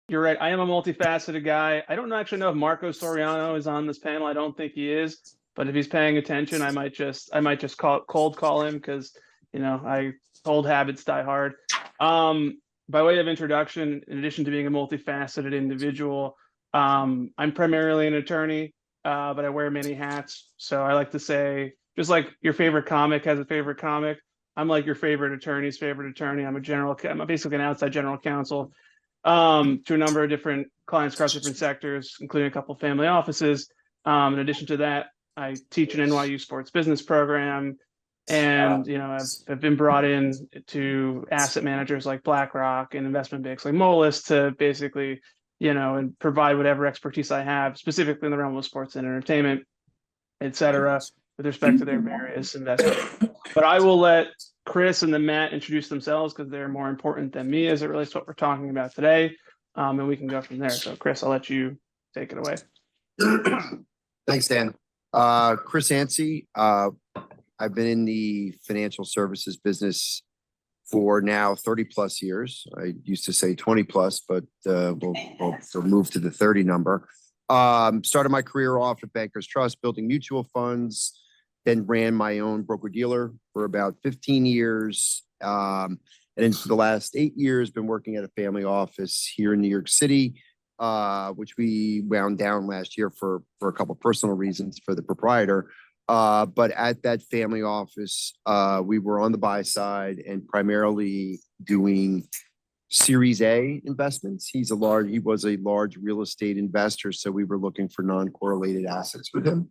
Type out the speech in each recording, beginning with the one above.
you're right. I am a multifaceted guy. I don't actually know if Marco Soriano is on this panel. I don't think he is, but if he's paying attention, I might just cold call him because I old habits die hard. By way of introduction, in addition to being a multifaceted individual, I'm primarily an attorney, but I wear many hats. So I like to say, just like your favorite comic has a favorite comic, I'm like your favorite attorney's favorite attorney. I'm basically an outside general counsel to a number of different clients across different sectors, including a couple of family offices. In addition to that, I teach an NYU sports business program, and I've been brought in to asset managers like BlackRock and investment banks like Moelis to basically, and provide whatever expertise I have, specifically in the realm of sports and entertainment, et cetera, with respect to their various investments. But I will let Chris and then Matt introduce themselves because they're more important than me as it relates to what we're talking about today. And we can go from there. So Chris, I'll let you take it away. Thanks, Dan. Chris Anci. I've been in the financial services business for now 30 plus years. I used to say 20 plus, but we'll move to the 30 number. Started my career off at Bankers Trust, building mutual funds, then ran my own broker-dealer for about 15 years. And then for the last 8 years, been working at a family office here in New York City, which we wound down last year for a couple of personal reasons for the proprietor. But at that family office, we were on the buy side and primarily doing Series A investments. He was a large real estate investor, so we were looking for non-correlated assets with him.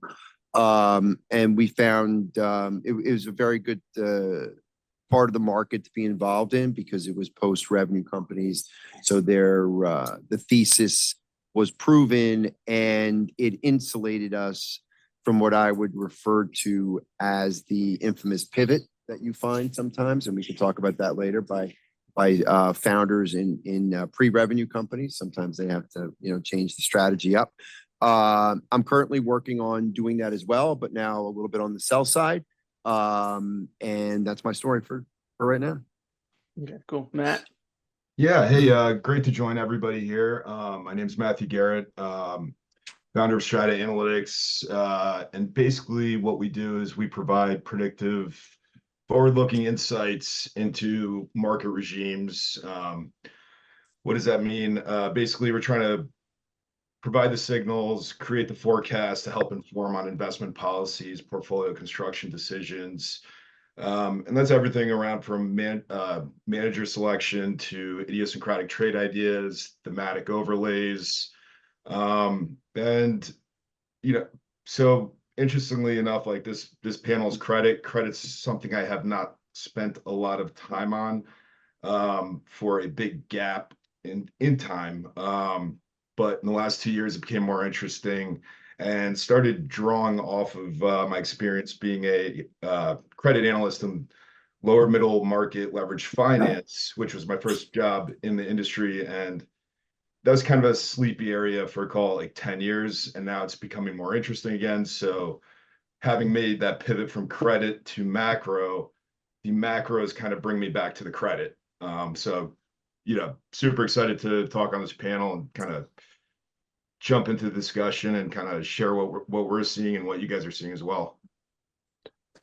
And we found it was a very good part of the market to be involved in because it was post-revenue companies. So the thesis was proven, and it insulated us from what I would refer to as the infamous pivot that you find sometimes, and we can talk about that later, by founders in pre-revenue companies. Sometimes they have to change the strategy up. I'm currently working on doing that as well, but now a little bit on the sell side. And that's my story for right now. Okay, cool. Matt. Yeah, hey, great to join everybody here. My name's Matthew Garrett, founder of Strata Analytics. And basically what we do is we provide predictive, forward-looking insights into market regimes. What does that mean? Basically, we're trying to provide the signals, create the forecast to help inform on investment policies, portfolio construction decisions. And that's everything around from manager selection to idiosyncratic trade ideas, thematic overlays. So interestingly enough, like this panel's credit's something I have not spent a lot of time on for a big gap in time. But in the last 2 years, it became more interesting and started drawing off of my experience being a credit analyst in lower middle market leveraged finance, which was my first job in the industry. And that was kind of a sleepy area for call it like 10 years. And now it's becoming more interesting again. So having made that pivot from credit to macro, the macros kind of bring me back to the credit. Super excited to talk on this panel and kind of jump into the discussion and kind of share what we're seeing and what you guys are seeing as well.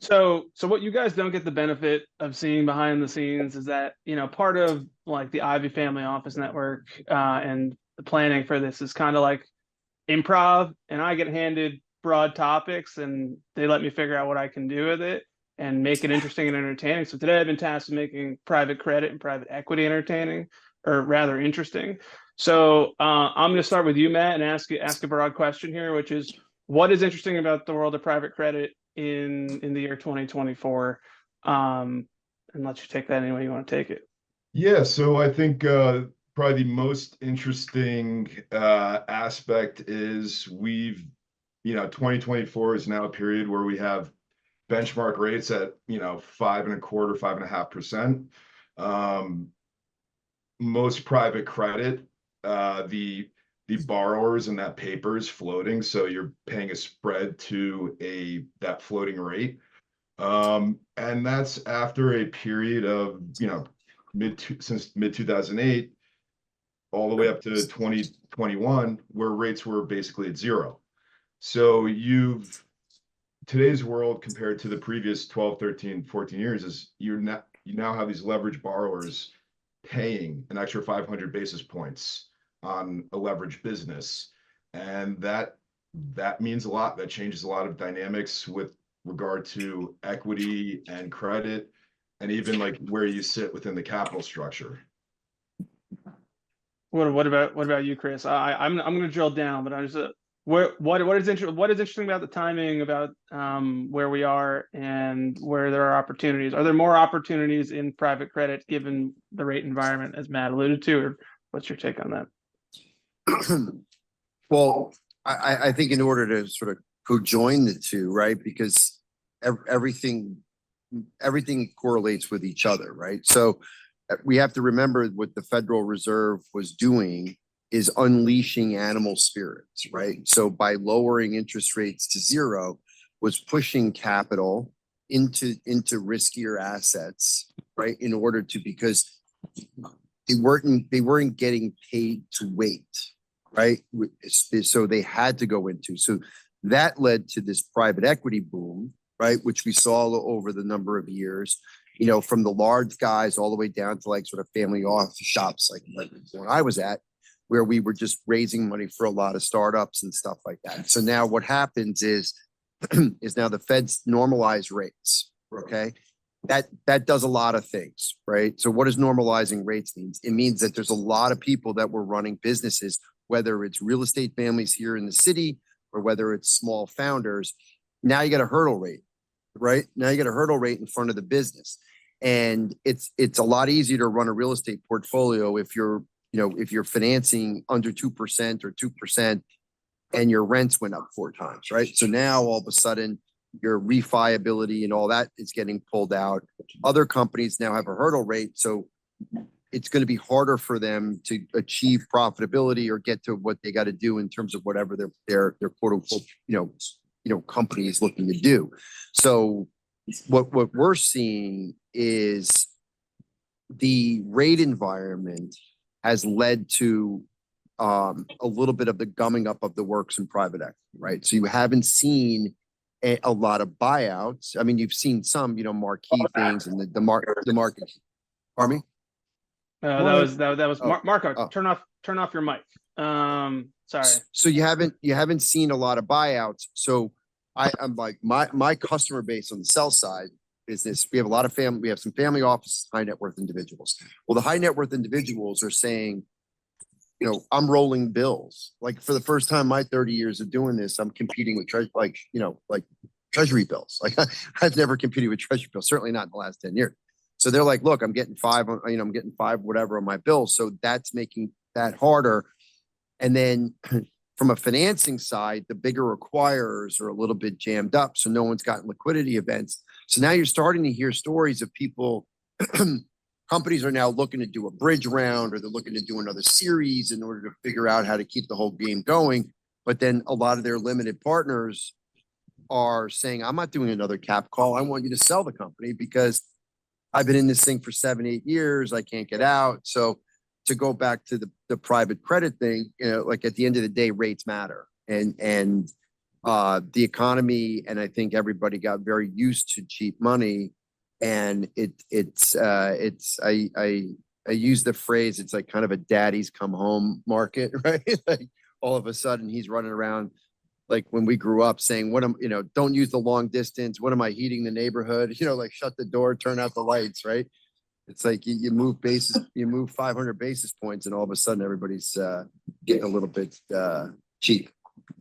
So what you guys don't get the benefit of seeing behind the scenes is that, part of like the Ivy Family Office Network and the planning for this is kind of like improv, and I get handed broad topics and they let me figure out what I can do with it and make it interesting and entertaining. So today I've been tasked with making private credit and private equity entertaining, or rather interesting. So I'm going to start with you, Matt, and ask a broad question here, which is, what is interesting about the world of private credit in the year 2024? And let you take that any way you want to take it. Yeah, so I think probably the most interesting aspect is 2024 is now a period where we have benchmark rates at 5.25%, 5.5%. Most private credit, the borrowers in that paper is floating, so you're paying a spread to that floating rate, and that's after a period of since mid 2008, all the way up to 2021, where rates were basically at zero. So today's world compared to the previous 12, 13, 14 years is you now have these leverage borrowers paying an extra 500 basis points on a leveraged business. And that means a lot. That changes a lot of dynamics with regard to equity and credit, and even like where you sit within the capital structure. What about you, Chris? I'm going to drill down, but I just what is interesting about the timing, about where we are and where there are opportunities. Are there more opportunities in private credit given the rate environment, as Matt alluded to, or what's your take on that? Well, I think in order to sort of co-join the two, right? Because everything correlates with each other, right? So we have to remember what the Federal Reserve was doing is unleashing animal spirits, right? So by lowering interest rates to zero, was pushing capital into riskier assets, right? In order to, because they weren't getting paid to wait, right? So they had to go into. So that led to this private equity boom, right? Which we saw over the number of years, you know, from the large guys all the way down to like sort of family office shops, like when I was at, where we were just raising money for a lot of startups and stuff like that. So now what happens is now the Fed's normalize rates, okay? That does a lot of things, right? So what does normalizing rates mean? It means that there's a lot of people that were running businesses, whether it's real estate families here in the city or whether it's small founders. Now you got a hurdle rate, right? Now you got a hurdle rate in front of the business. And it's a lot easier to run a real estate portfolio if you're financing under 2% or 2% and your rents went up 4 times, right? So now all of a sudden your refiability and all that is getting pulled out. Other companies now have a hurdle rate. So it's going to be harder for them to achieve profitability or get to what they got to do in terms of whatever their quote unquote, company is looking to do. So what we're seeing is the rate environment has led to a little bit of the gumming up of the works in private equity, right? So you haven't seen a lot of buyouts. I mean, you've seen some, marquee things and the market. Pardon me? That was Marco. Oh. Turn off your mic. Sorry. So you haven't seen a lot of buyouts. So I'm like my customer base on the sell side business, we have a lot of we have some family offices, high net worth individuals. Well, the high net worth individuals are saying, I'm rolling bills. Like for the first time in my 30 years of doing this, I'm competing with treasury bills. Like I've never competed with treasury bills, certainly not in the last 10 years. So they're like, look, I'm getting 5, I'm getting 5, whatever on my bills. So that's making that harder. And then from a financing side, the bigger acquirers are a little bit jammed up. So no one's gotten liquidity events. So now you're starting to hear stories of people, companies are now looking to do a bridge round or they're looking to do another series in order to figure out how to keep the whole game going. But then a lot of their limited partners are saying, I'm not doing another cap call. I want you to sell the company because I've been in this thing for 7, 8 years. I can't get out. So to go back to the private credit thing, like at the end of the day, rates matter. And the economy, and I think everybody got very used to cheap money. And I use the phrase, it's like kind of a daddy's come home market, right? Like all of a sudden he's running around like when we grew up saying, don't use the long distance. What am I heating the neighborhood? Like shut the door, turn out the lights, right? It's like you move 500 basis points and all of a sudden everybody's getting a little bit cheap.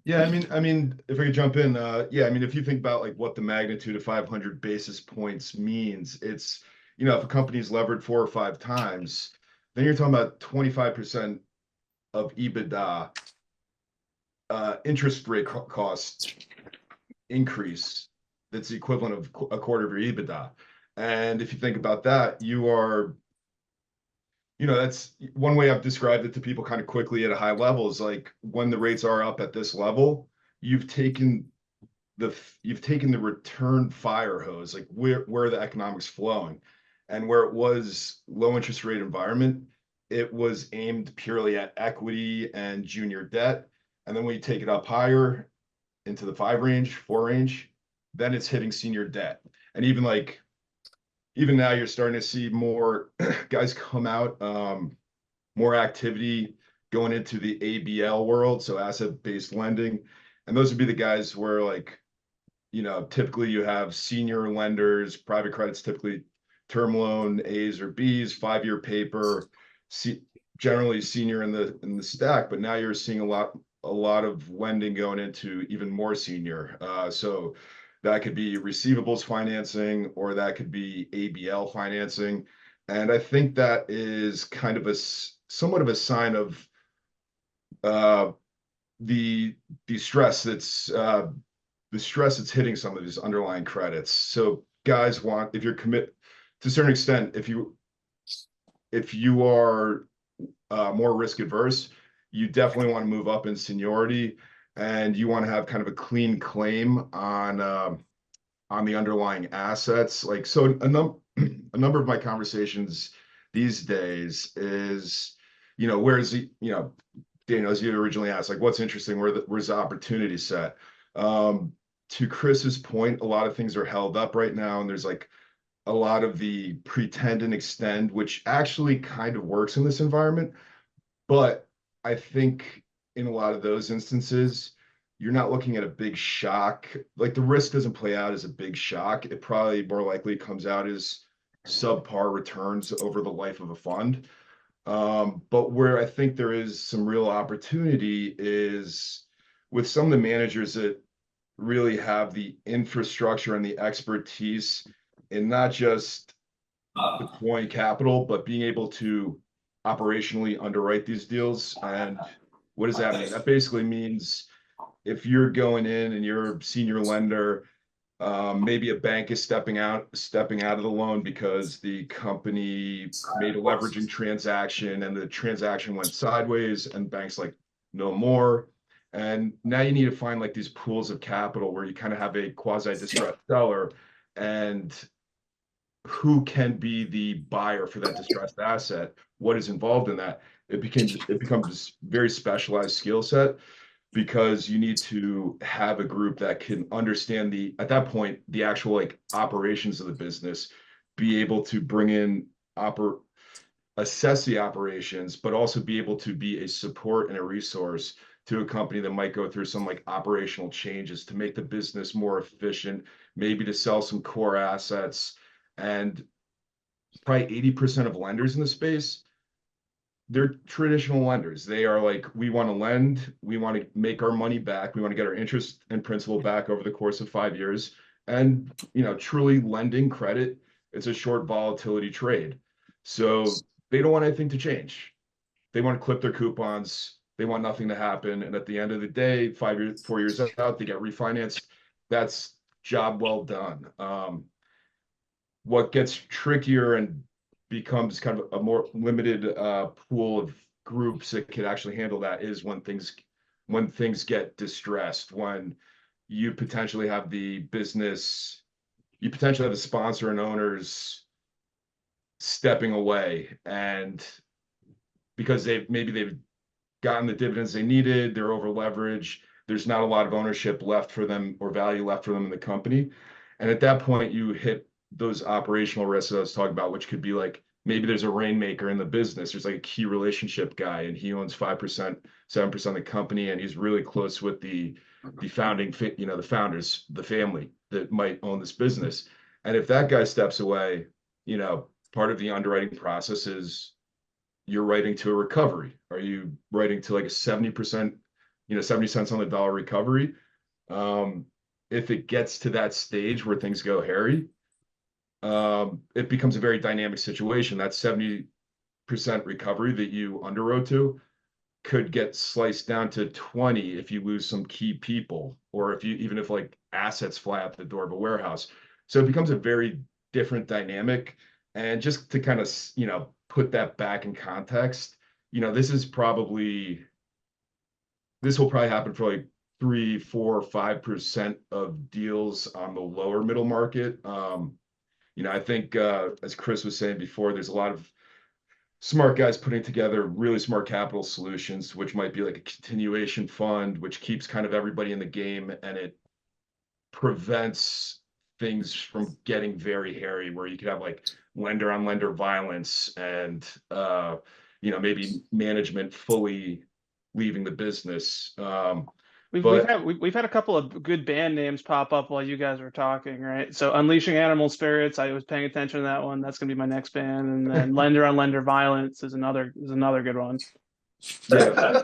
Yeah, I mean, if I could jump in, if you think about like what the magnitude of 500 basis points means, it's, if a company's levered 4 or 5 times, then you're talking about 25% of EBITDA interest rate cost increase. That's the equivalent of a quarter of your EBITDA. And if you think about that, that's one way I've described it to people kind of quickly at a high level is like when the rates are up at this level, you've taken the return fire hose, like where the economics flowing, and where it was low interest rate environment, it was aimed purely at equity and junior debt. And then when you take it up higher into the 5 range, 4 range, then it's hitting senior debt. And even now you're starting to see more guys come out, more activity going into the ABL world, so asset-based lending. And those would be the guys where typically you have senior lenders, private credits, typically term loan A's or B's, 5-year paper, generally senior in the stack. But now you're seeing a lot of lending going into even more senior. So that could be receivables financing, or that could be ABL financing. And I think that is kind of somewhat of a sign of the stress that's hitting some of these underlying credits. So guys want, if you're commit to a certain extent, if you are more risk adverse, you definitely want to move up in seniority, and you want to have kind of a clean claim on the underlying assets. Like, so a number of my conversations these days is, where's the, Daniel, as you originally asked, like, what's interesting, where's the opportunity set? To Chris's point, a lot of things are held up right now, and there's like a lot of the pretend and extend, which actually kind of works in this environment. But I think in a lot of those instances, you're not looking at a big shock. Like, the risk doesn't play out as a big shock. It probably more likely comes out as subpar returns over the life of a fund. But where I think there is some real opportunity is with some of the managers that really have the infrastructure and the expertise in not just deploying capital, but being able to operationally underwrite these deals. And what does that mean? That basically means if you're going in and you're a senior lender, maybe a bank is stepping out of the loan because the company made a leveraging transaction and the transaction went sideways, and bank's like, no more. And now you need to find like these pools of capital where you kind of have a quasi-distressed seller, and who can be the buyer for that distressed asset, what is involved in that. It becomes very specialized skill set, because you need to have a group that can understand at that point, the actual like operations of the business, be able to bring in assess the operations, but also be able to be a support and a resource to a company that might go through some like operational changes to make the business more efficient, maybe to sell some core assets. And probably 80% of lenders in the space, they're traditional lenders. They are like, we want to lend, we want to make our money back, we want to get our interest and principal back over the course of 5 years. And truly lending credit, it's a short volatility trade. So they don't want anything to change. They want to clip their coupons. They want nothing to happen. And at the end of the day, 4 years out, they get refinanced. That's job well done. What gets trickier and becomes kind of a more limited pool of groups that could actually handle that is when things get distressed, when you potentially have the sponsor and owners stepping away, and because they've gotten the dividends they needed, they're over leveraged, there's not a lot of ownership left for them or value left for them in the company. And at that point, you hit those operational risks that I was talking about, which could be like, maybe there's a rainmaker in the business. There's like a key relationship guy, and he owns 5%, 7% of the company, and he's really close with the founding, the founders, the family that might own this business. And if that guy steps away, part of the underwriting process is you're writing to a recovery. Are you writing to like a 70%, 70 cents on the dollar recovery? If it gets to that stage where things go hairy, it becomes a very dynamic situation. That 70% recovery that you underwrote to could get sliced down to 20 if you lose some key people, or even if like assets fly out the door of a warehouse. So it becomes a very different dynamic. And just to kind of, put that back in context, this will probably happen for like 3, 4, 5% of deals on the lower middle market. I think, as Chris was saying before, there's a lot of smart guys putting together really smart capital solutions, which might be like a continuation fund, which keeps kind of everybody in the game, and it prevents things from getting very hairy, where you could have like lender on lender violence and maybe management fully leaving the business. We've had a couple of good band names pop up while you guys were talking, right? So Unleashing Animal Spirits, I was paying attention to that one. That's gonna be my next band, and then Lender on Lender Violence is another good one. Yeah.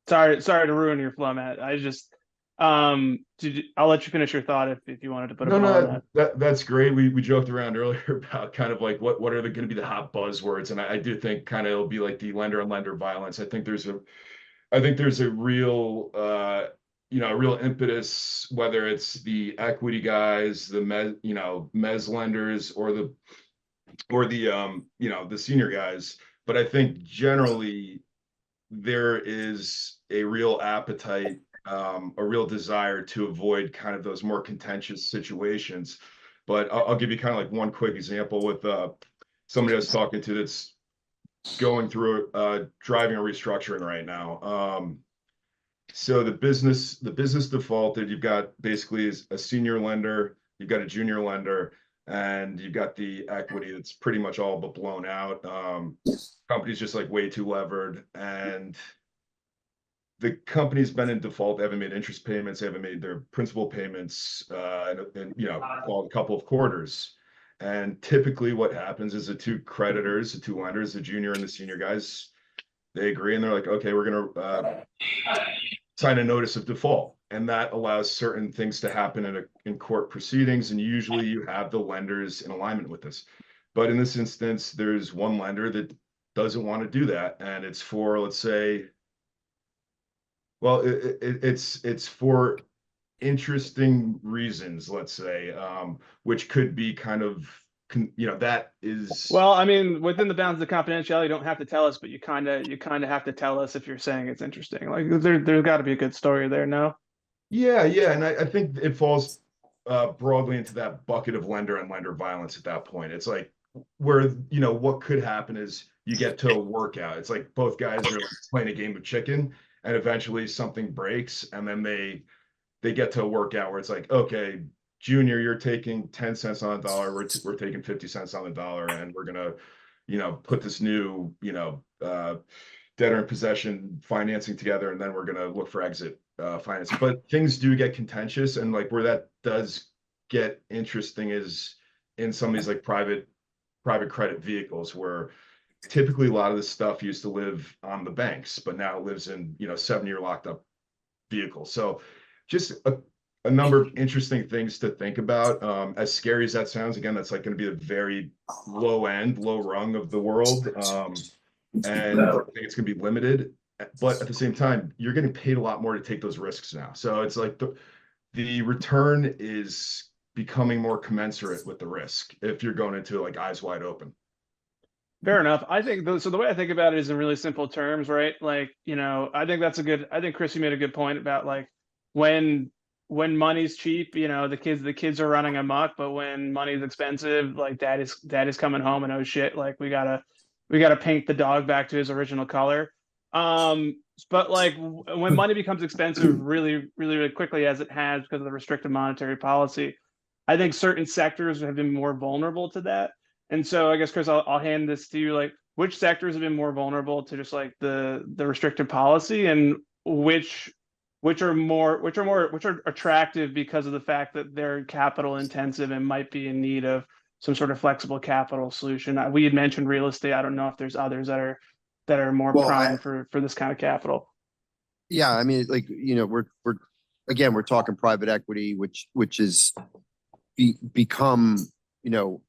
Sorry to ruin your flow, Matt. I just I'll let you finish your thought if you wanted to put a bow on that. That's great. We joked around earlier about kind of like what are going to be the hot buzzwords, and I do think kind of it'll be like the lender on lender violence. I think there's a real real impetus, whether it's the equity guys, the mezz lenders, or the the senior guys. But I think generally there is a real appetite, a real desire to avoid kind of those more contentious situations. But I'll give you kind of like one quick example with somebody I was talking to that's going through driving a restructuring right now. So the business defaulted. You've got basically a senior lender, you've got a junior lender, and you've got the equity that's pretty much all but blown out. Company's just like way too levered, and the company's been in default. They haven't made interest payments, they haven't made their principal payments in a couple of quarters. And typically what happens is the two creditors, the two lenders, the junior and the senior guys, they agree and they're like, okay, we're gonna sign a notice of default. And that allows certain things to happen in court proceedings. And usually you have the lenders in alignment with this. But in this instance, there's one lender that doesn't want to do that. And it's for, let's say, well, it's for interesting reasons, let's say, which could be kind of, that is. Well, I mean, within the bounds of the confidentiality, you don't have to tell us, but you kind of have to tell us if you're saying it's interesting. Like there's got to be a good story there, no? Yeah, and I think it falls broadly into that bucket of lender and lender violence at that point. It's like where, what could happen is you get to a workout. It's like both guys are like playing a game of chicken, and eventually something breaks, and then they get to a workout where it's like, okay, Junior, you're taking 10 cents on the dollar. We're taking 50 cents on the dollar, and we're gonna, put this new, debtor in possession financing together, and then we're gonna look for exit finance. But things do get contentious, and like where that does get interesting is in some of these like private credit vehicles, where typically a lot of this stuff used to live on the banks, but now it lives in 7-year locked up vehicles. So just a number of interesting things to think about. As scary as that sounds, again, that's like going to be a very low rung of the world. And I think it's going to be limited, but at the same time, you're getting paid a lot more to take those risks now. So it's like the return is becoming more commensurate with the risk if you're going into like eyes wide open. Fair enough. I think so. The way I think about it is in really simple terms, right? Like, I think I think Chris, you made a good point about like when money's cheap, the kids are running amok, but when money's expensive, like dad is coming home and oh shit, like we gotta paint the dog back to his original color. But like when money becomes expensive really, really, really quickly, as it has because of the restrictive monetary policy, I think certain sectors have been more vulnerable to that. And so I guess, Chris, I'll hand this to you. Like, which sectors have been more vulnerable to just like the restrictive policy, and which are attractive because of the fact that they're capital intensive and might be in need of some sort of flexible capital solution. We had mentioned real estate. I don't know if there's others that are more prime for this kind of capital. Yeah, I mean, like, we're talking private equity, which is become,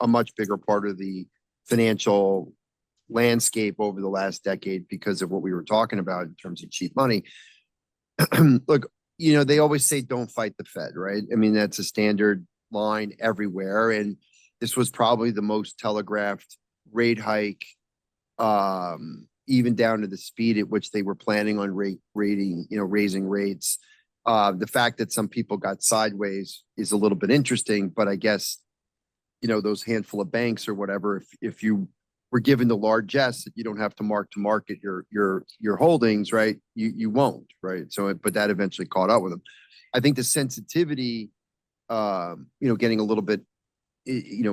a much bigger part of the financial landscape over the last decade because of what we were talking about in terms of cheap money. Look, they always say don't fight the Fed, right? I mean, that's a standard line everywhere. And this was probably the most telegraphed rate hike, even down to the speed at which they were planning on raising rates. The fact that some people got sideways is a little bit interesting, but I guess, those handful of banks or whatever, if you were given the largesse that you don't have to market your holdings, right? You won't, right? So, but that eventually caught up with them. I think the sensitivity, getting a little bit,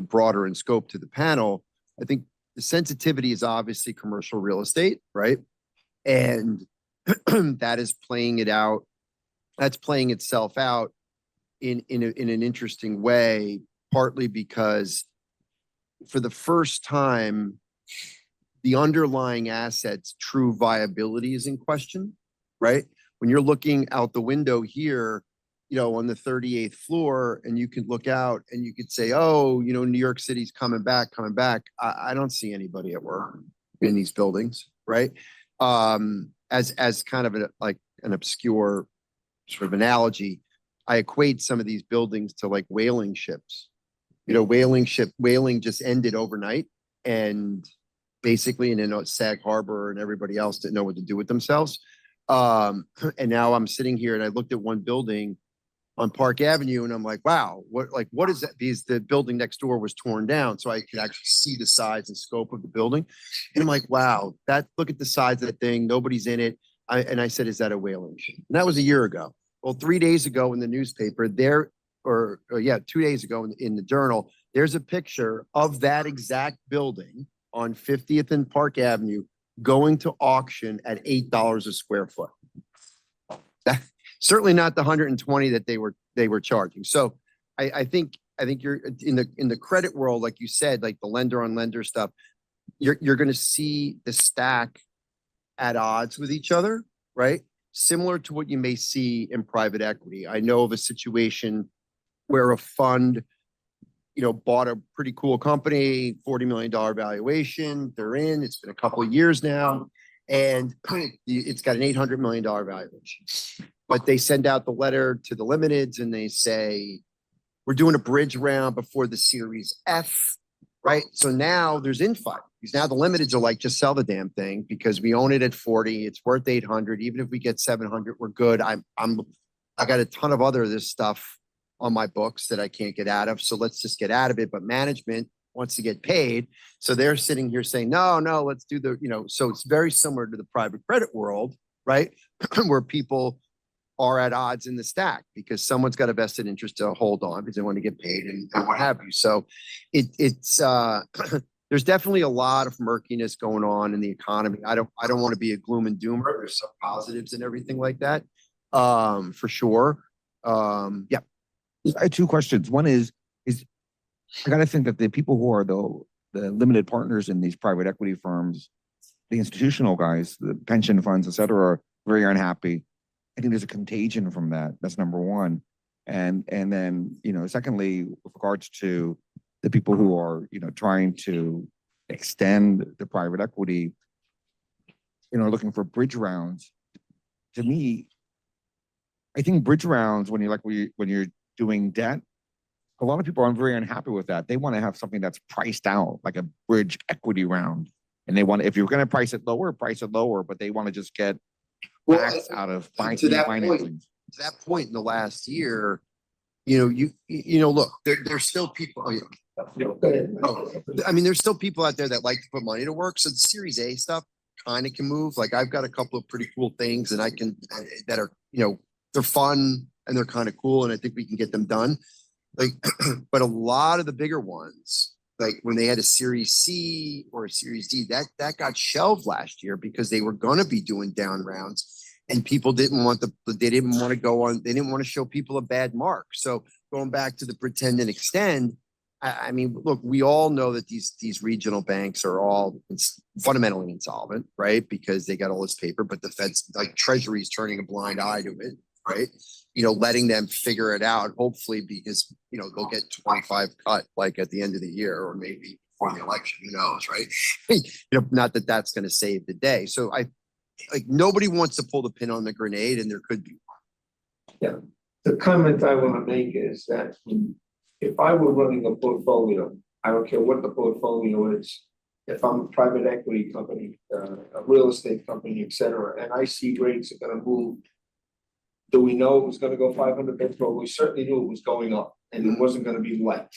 broader in scope to the panel. I think the sensitivity is obviously commercial real estate, right? And that is playing it out. That's playing itself out in an interesting way, partly because for the first time, the underlying asset's true viability is in question, right? When you're looking out the window here, on the 38th floor, and you could look out and you could say, oh, New York City's coming back. I don't see anybody at work in these buildings, right? As kind of an obscure sort of analogy, I equate some of these buildings to like whaling ships. Whaling just ended overnight, and basically, and Sag Harbor and everybody else didn't know what to do with themselves. And now I'm sitting here and I looked at one building on Park Avenue and I'm like, wow, what is that? Because the building next door was torn down, so I could actually see the size and scope of the building. And I'm like, wow, look at the size of that thing. Nobody's in it. I said, is that a whaling ship? And that was a year ago. Well, 3 days ago in the newspaper, 2 days ago in the journal, there's a picture of that exact building on 50th and Park Avenue going to auction at $8 a square foot. Certainly not the 120 that they were charging. So I think you're in the credit world, like you said, like the lender on lender stuff, you're going to see the stack at odds with each other, right? Similar to what you may see in private equity. I know of a situation where a fund, bought a pretty cool company, $40 million valuation. They're in. It's been a couple of years now, and it's got an $800 million valuation. But they send out the letter to the limiteds and they say, we're doing a bridge round before the Series F, right? So now there's infight. Because now the limiteds are like, just sell the damn thing because we own it at 40. It's worth 800. Even if we get 700, we're good. I got a ton of other this stuff on my books that I can't get out of. So let's just get out of it. But management wants to get paid. So they're sitting here saying, no, let's do so it's very similar to the private credit world, right? Where people are at odds in the stack because someone's got a vested interest to hold on because they want to get paid and what have you. So it's there's definitely a lot of murkiness going on in the economy. I don't want to be a gloom and doomer. There's some positives and everything like that, for sure. Yeah. I have two questions. One is I got to think that the people who are the limited partners in these private equity firms, the institutional guys, the pension funds, et cetera, are very unhappy. I think there's a contagion from that. That's number one. And then, secondly, with regards to the people who are, trying to extend the private equity, looking for bridge rounds. To me, I think bridge rounds, when you're doing debt, a lot of people are very unhappy with that. They want to have something that's priced out, like a bridge equity round. And if you're going to price it lower, but they want to just get max out of financing. To that point in the last year, look, there's still people. There's still people out there that like to put money to work. So the Series A stuff kind of can move. Like I've got a couple of pretty cool things that that are, they're fun and they're kind of cool. And I think we can get them done. But a lot of the bigger ones, like when they had a Series C or a Series D, that got shelved last year because they were going to be doing down rounds. And people didn't want they didn't want to show people a bad mark. So going back to the pretend and extend, look, we all know that these regional banks are all fundamentally insolvent, right? Because they got all this paper, but the Fed's like Treasury's turning a blind eye to it, right? Letting them figure it out, hopefully, because, they'll get 25 cut like at the end of the year or maybe before the election, who knows, right? Not that that's going to save the day. So nobody wants to pull the pin on the grenade, and there could be. Yeah. The comment I want to make is that if I were running a portfolio, I don't care what the portfolio is, if I'm a private equity company, a real estate company, et cetera, and I see rates are going to move, do we know it was going to go 500 basis points? We certainly knew it was going up and it wasn't going to be light.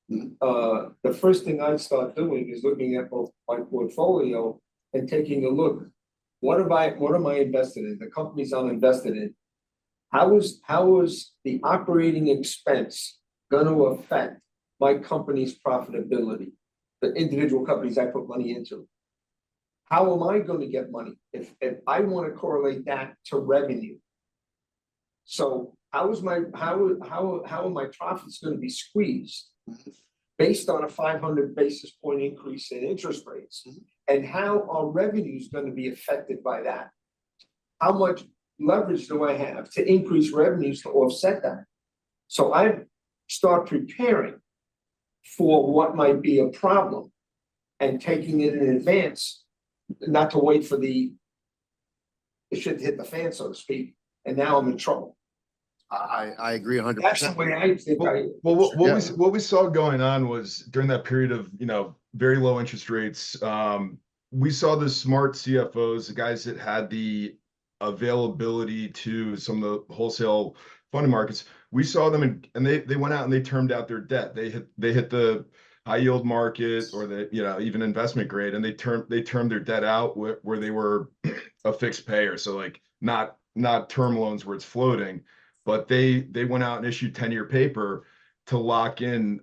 the first thing I'd start doing is looking at my portfolio and taking a look. What am I invested in? The companies I'm invested in. How is the operating expense going to affect my company's profitability? The individual companies I put money into. How am I going to get money if I want to correlate that to revenue? So how are my profits going to be squeezed based on a 500 basis point increase in interest rates? And how are revenues going to be affected by that? How much leverage do I have to increase revenues to offset that? So I start preparing for what might be a problem and taking it in advance, not to wait for the shit to hit the fan, so to speak. And now I'm in trouble. I agree 100%. That's the way I think. Well, what we saw going on was during that period of, you know, very low interest rates, we saw the smart CFOs, the guys that had the availability to some of the wholesale funding markets. We saw them and they went out and they termed out their debt. They hit the high yield market or the, you know, even investment grade, and they termed their debt out where they were a fixed payer. So like not term loans where it's floating, but they went out and issued 10-year paper to lock in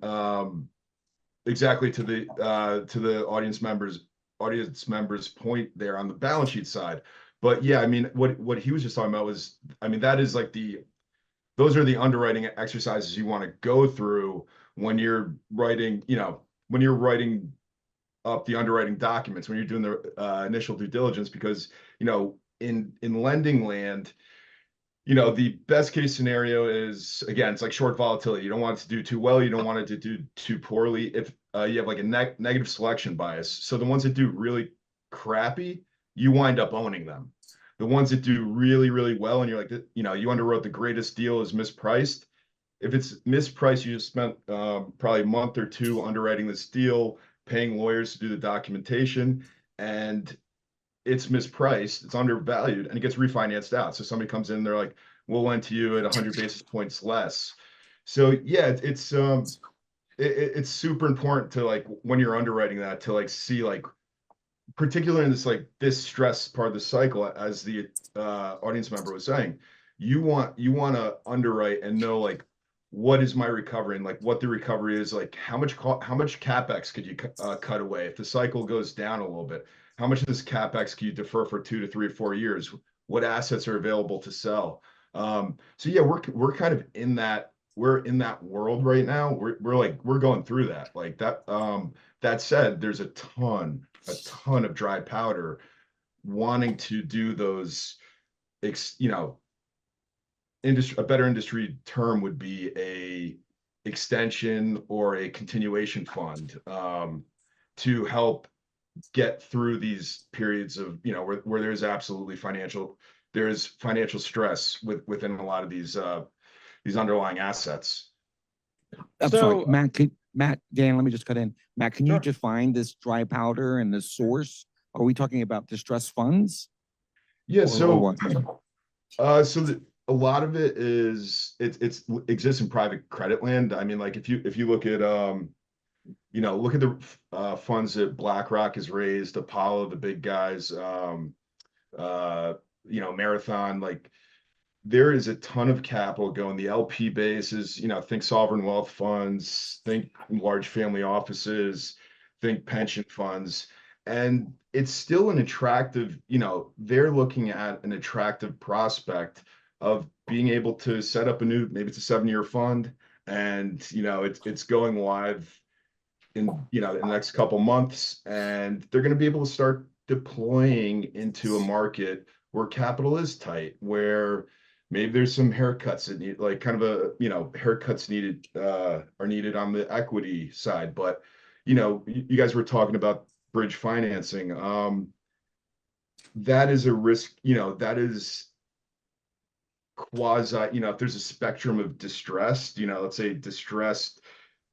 exactly to the audience members point there on the balance sheet side. But yeah, I mean, what he was just talking about was, I mean, that is like those are the underwriting exercises you want to go through when you're writing, you know, when you're writing up the underwriting documents, when you're doing the initial due diligence, because, you know, in lending land, you know, the best case scenario is, again, it's like short volatility. You don't want it to do too well. You don't want it to do too poorly. If you have like a negative selection bias. So the ones that do really crappy, you wind up owning them. The ones that do really, really well, and you're like, you know, you underwrote the greatest deal is mispriced. If it's mispriced, you just spent probably a month or two underwriting this deal, paying lawyers to do the documentation, and it's mispriced, it's undervalued, and it gets refinanced out. So somebody comes in, they're like, we'll lend to you at 100 basis points less. So yeah, it's super important to, like, when you're underwriting that, to like see, like, particularly in this stress part of the cycle, as the audience member was saying, you want to underwrite and know, like, what is my recovery, and like what the recovery is, like how much capex could you cut away if the cycle goes down a little bit. How much of this capex can you defer for 2 to 3 or 4 years? What assets are available to sell? So yeah, we're kind of in that, we're in that world right now. We're going through that, like that. That said, there's a ton of dry powder wanting to do those, you know, a better industry term would be a extension or a continuation fund, to help get through these periods of, you know, where there's absolutely financial stress within a lot of these underlying assets. I'm sorry, So Dan, let me just cut in. Matt, can you Sure. define this dry powder and the source? Are we talking about distressed funds? Yeah, Or so what? a lot of it is it exists in private credit land. I mean, like if you look at you know, look at the funds that BlackRock has raised, Apollo, the big guys, you know, Marathon, like there is a ton of capital going. The LP base is, you know, think sovereign wealth funds, think large family offices, think pension funds. And it's still an attractive, you know, they're looking at an attractive prospect of being able to set up maybe it's a 7-year fund, and, you know, it's going live in, you know, in the next couple months, and they're going to be able to start deploying into a market where capital is tight, where maybe there's some haircuts that need, like, kind of a, you know, haircuts needed are needed on the equity side. But, you know, you guys were talking about bridge financing. That is a risk, you know, that is quasi, you know, if there's a spectrum of distressed, you know, let's say distressed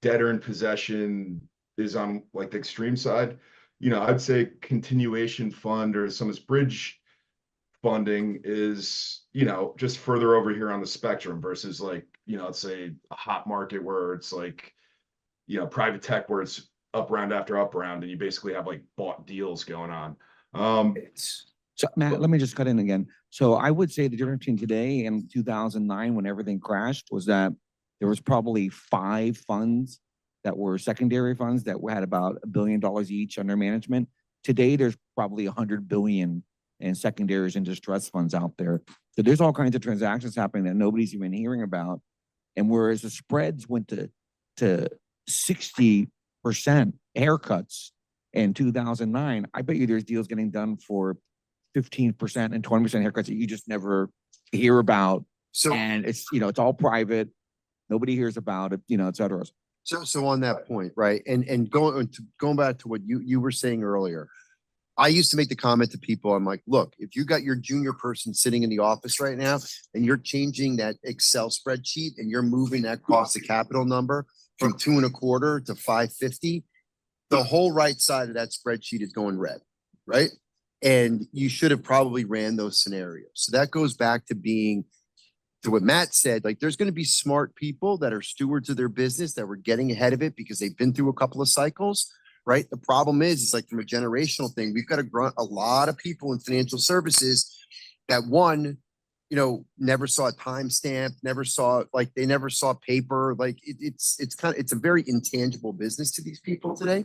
debtor in possession is on like the extreme side, you know, I'd say continuation fund or some of this bridge funding is, you know, just further over here on the spectrum versus, like, you know, let's say a hot market where it's like, private tech where it's up round after up round, and you basically have like bought deals going on. So Matt, let me just cut in again. So I would say the difference between today and 2009, when everything crashed, was that there was probably 5 funds that were secondary funds that had about $1 billion each under management. Today, there's probably 100 billion in secondaries and distress funds out there. So there's all kinds of transactions happening that nobody's even hearing about. And whereas the spreads went to 60% haircuts in 2009, I bet you there's deals getting done for 15% and 20% haircuts that you just never hear about. So, And it's, it's all private. Nobody hears about it, et cetera. so on that point, right? And going back to what you were saying earlier, I used to make the comment to people, I'm like, look, if you got your junior person sitting in the office right now and you're changing that Excel spreadsheet and you're moving that cost of capital number from 2.25 to 550, the whole right side of that spreadsheet is going red, right? And you should have probably ran those scenarios. So that goes back to what Matt said, like there's going to be smart people that are stewards of their business that were getting ahead of it because they've been through a couple of cycles, right? The problem is, it's like from a generational thing, we've got a lot of people in financial services that never saw a timestamp, they never saw paper. Like it's a very intangible business to these people today.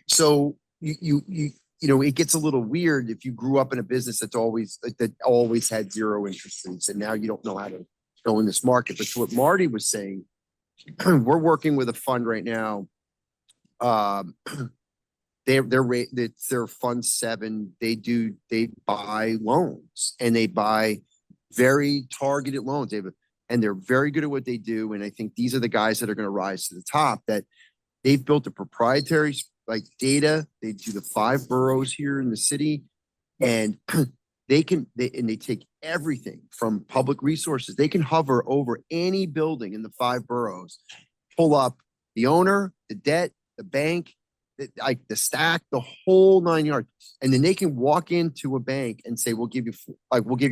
So it gets a little weird if you grew up in a business that always had 0 interest rates, and now you don't know how to go in this market. But to what Marty was saying, we're working with a fund right now. It's their fund 7. They buy loans, and they buy very targeted loans. And they're very good at what they do. And I think these are the guys that are going to rise to the top, that they've built a proprietary data. They do the 5 boroughs here in the city, and they take everything from public resources. They can hover over any building in the 5 boroughs, pull up the owner, the debt, the bank, the stack, the whole 9 yards. And then they can walk into a bank and say, we'll give you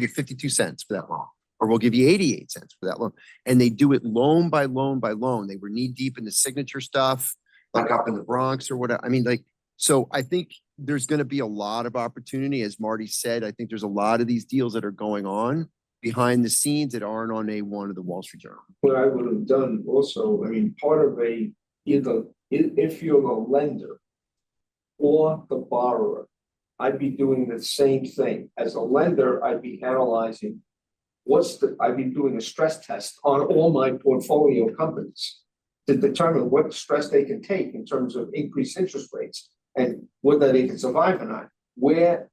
52 cents for that loan, or we'll give you 88 cents for that loan. And they do it loan by loan by loan. They were knee deep in the signature stuff, like up in the Bronx or whatever. I mean, so I think there's going to be a lot of opportunity. As Marty said, I think there's a lot of these deals that are going on behind the scenes that aren't on A1 of the Wall Street Journal. What I would have done also, I mean, part of if you're the lender or the borrower, I'd be doing the same thing. As a lender, I'd be analyzing I'd be doing a stress test on all my portfolio companies to determine what stress they can take in terms of increased interest rates and whether they can survive or not. Where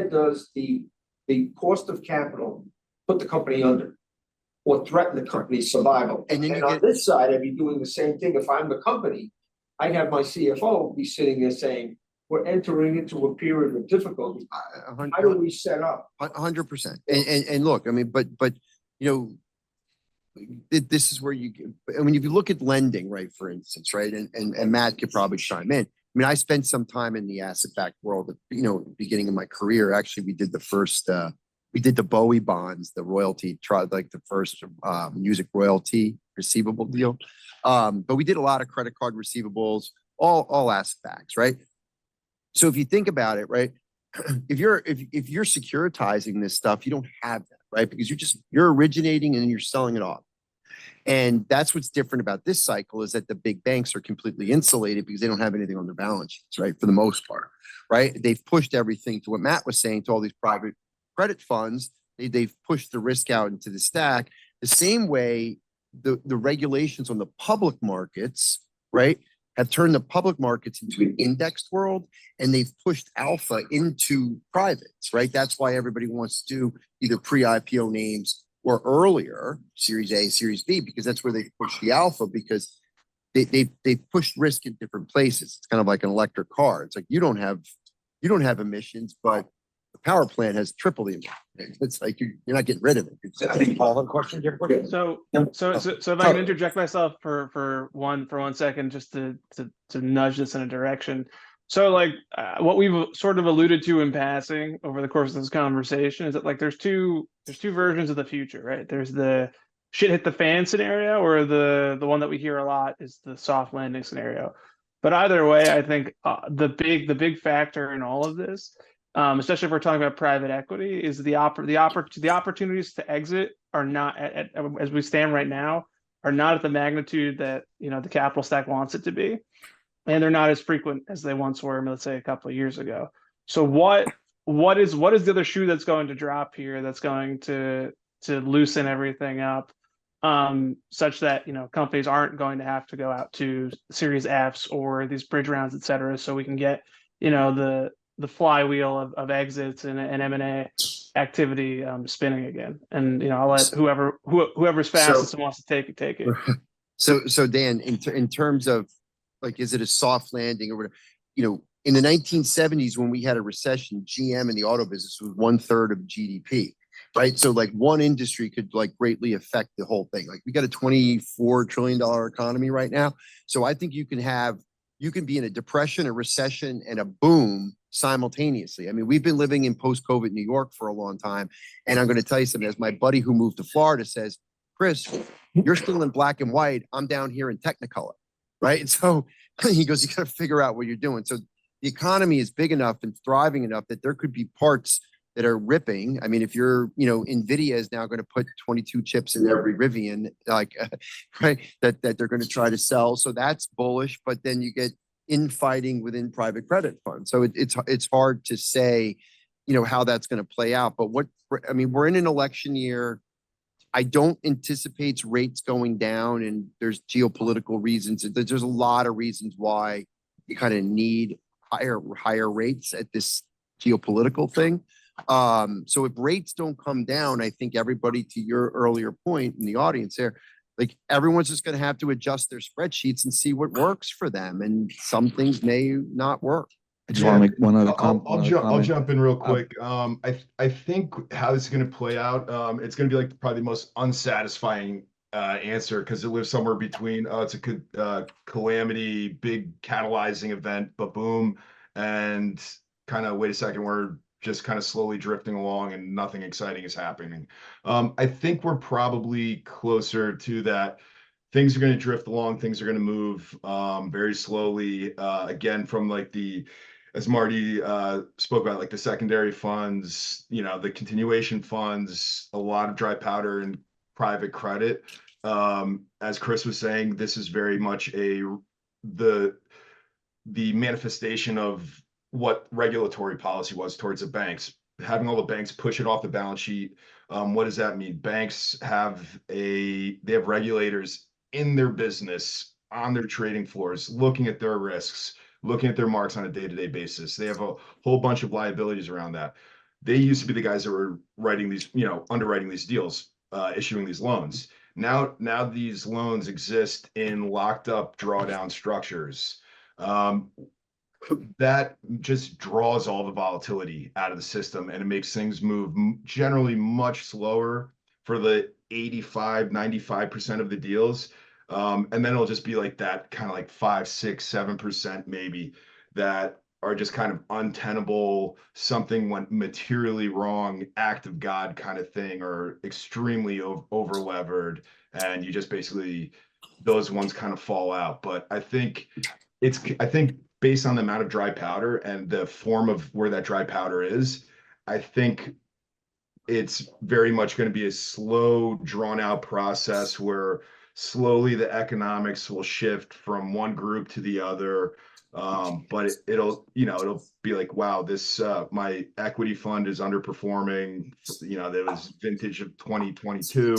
does the cost of capital put the company under or threaten the company's survival? And on this side, I'd be doing the same thing. If I'm the company, I have my CFO be sitting there saying, we're entering into a period of difficulty. How do we set up? 100%. And look, I mean, but this is where if you look at lending, right, for instance, right, and Matt could probably chime in. I mean, I spent some time in the asset-backed world, at the beginning of my career. Actually, we did the Bowie bonds, the royalty, like the first music royalty receivable deal. But we did a lot of credit card receivables, all asset backs, right? So if you think about it, right, if you're securitizing this stuff, you don't have that, right? Because you're originating and then you're selling it off. And that's what's different about this cycle, is that the big banks are completely insulated because they don't have anything on their balance sheets, right? For the most part, right? They've pushed everything to what Matt was saying, to all these private credit funds. They've pushed the risk out into the stack. The same way the regulations on the public markets, right, have turned the public markets into an indexed world, and they've pushed alpha into privates, right? That's why everybody wants to do either pre-IPO names or earlier, Series A, Series B, because that's where they push the alpha, because they pushed risk in different places. It's kind of like an electric car. It's like you don't have emissions, but the power plant has triple the emissions. It's like you're not getting rid of it. I think all the questions. So if I can interject myself for one second, just to nudge this in a direction. So what we've sort of alluded to in passing over the course of this conversation is that there's two versions of the future, right? There's the shit hit the fan scenario, or the one that we hear a lot is the soft landing scenario. But either way, I think the big factor in all of this, especially if we're talking about private equity, is the opportunities to exit are not as we stand right now, are not at the magnitude that the capital stack wants it to be, and they're not as frequent as they once were, let's say a couple of years ago. So what is the other shoe that's going to drop here that's going to loosen everything up, such that companies aren't going to have to go out to Series Fs or these bridge rounds, et cetera, so we can get the flywheel of exits and M&A activity spinning again. And I'll let whoever's fastest and wants to take it. So Dan, in terms of like, is it a soft landing or whatever? In the 1970s, when we had a recession, GM in the auto business was 1/3 of GDP, right? So like one industry could like greatly affect the whole thing. Like we got a $24 trillion economy right now. So I think you can be in a depression, a recession, and a boom simultaneously. I mean, we've been living in post-COVID New York for a long time. And I'm going to tell you something, as my buddy who moved to Florida says, Chris, you're still in black and white. I'm down here in Technicolor, right? And so he goes, you got to figure out what you're doing. So the economy is big enough and thriving enough that there could be parts that are ripping. I mean, if you're, NVIDIA is now going to put 22 chips in every Rivian, like, right, that they're going to try to sell. So that's bullish, but then you get infighting within private credit funds. So it's hard to say, how that's going to play out. But we're in an election year. I don't anticipate rates going down, and there's geopolitical reasons. There's a lot of reasons why you kind of need higher rates at this geopolitical thing. So if rates don't come down, I think everybody, to your earlier point in the audience there, like everyone's just going to have to adjust their spreadsheets and see what works for them, and some things may not work. I just want to make one other comment. I'll jump in real quick. I think how this is going to play out, it's going to be like probably the most unsatisfying answer, because it lives somewhere between it's a calamity, big catalyzing event, but boom, and kind of wait a second, we're just kind of slowly drifting along and nothing exciting is happening. I think we're probably closer to that. Things are going to drift along, things are going to move very slowly, again, from like as Marty spoke about, like the secondary funds, the continuation funds, a lot of dry powder and private credit. As Chris was saying, this is very much the manifestation of what regulatory policy was towards the banks. Having all the banks push it off the balance sheet. What does that mean? Banks have regulators in their business, on their trading floors, looking at their risks, looking at their marks on a day-to-day basis. They have a whole bunch of liabilities around that. They used to be the guys that were writing these, underwriting these deals, issuing these loans. Now these loans exist in locked up drawdown structures. That just draws all the volatility out of the system, and it makes things move generally much slower for the 85-95% of the deals. And then it'll just be like that kind of like 5-6-7% maybe that are just kind of untenable, something went materially wrong, act of God kind of thing, or extremely over levered, and you just basically, those ones kind of fall out. But I think based on the amount of dry powder and the form of where that dry powder is, I think it's very much going to be a slow, drawn out process where slowly the economics will shift from one group to the other. But it'll be like, wow, this my equity fund is underperforming. There was vintage of 2022,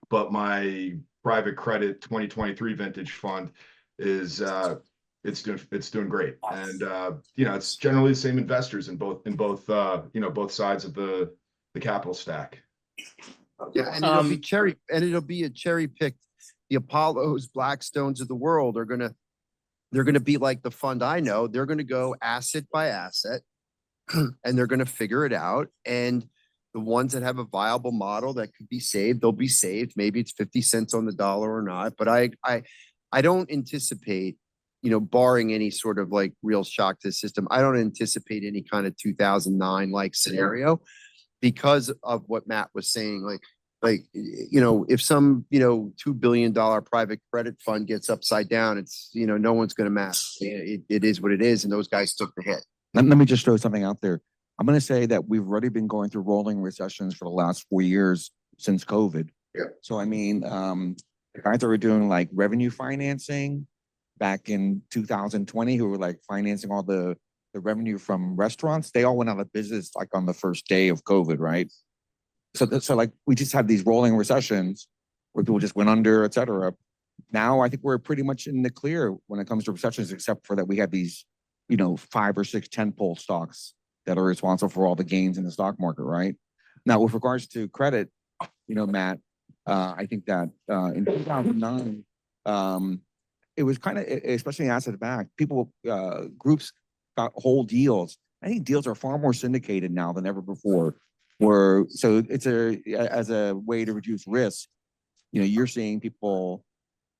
but my private credit 2023 vintage fund is it's doing great. And it's generally the same investors in both both sides of the capital stack. Yeah, and it'll be a cherry picked. The Apollos, Blackstones of the world they're gonna be like the fund I know. They're gonna go asset by asset, and they're gonna figure it out. And the ones that have a viable model that could be saved, they'll be saved. Maybe it's 50 cents on the dollar or not. But I don't anticipate, barring any sort of like real shock to the system, I don't anticipate any kind of 2009 like scenario, because of what Matt was saying. Like, Like, if some, $2 billion private credit fund gets upside down, it's, no one's gonna match. It is what it is, and those guys took the hit. Let me just throw something out there. I'm going to say that we've already been going through rolling recessions for the last 4 years since COVID. Yeah. So, I mean, the guys that were doing like revenue financing back in 2020, who were like financing all the revenue from restaurants, they all went out of business like on the first day of COVID, right? So like we just had these rolling recessions where people just went under, et cetera. Now I think we're pretty much in the clear when it comes to recessions, except for that we have these, 5 or 6 tentpole stocks that are responsible for all the gains in the stock market, right? Now, with regards to credit, Matt, I think that in 2009, it was kind of, especially asset backed, people, groups got whole deals. I think deals are far more syndicated now than ever before. So it's as a way to reduce risk. You're seeing people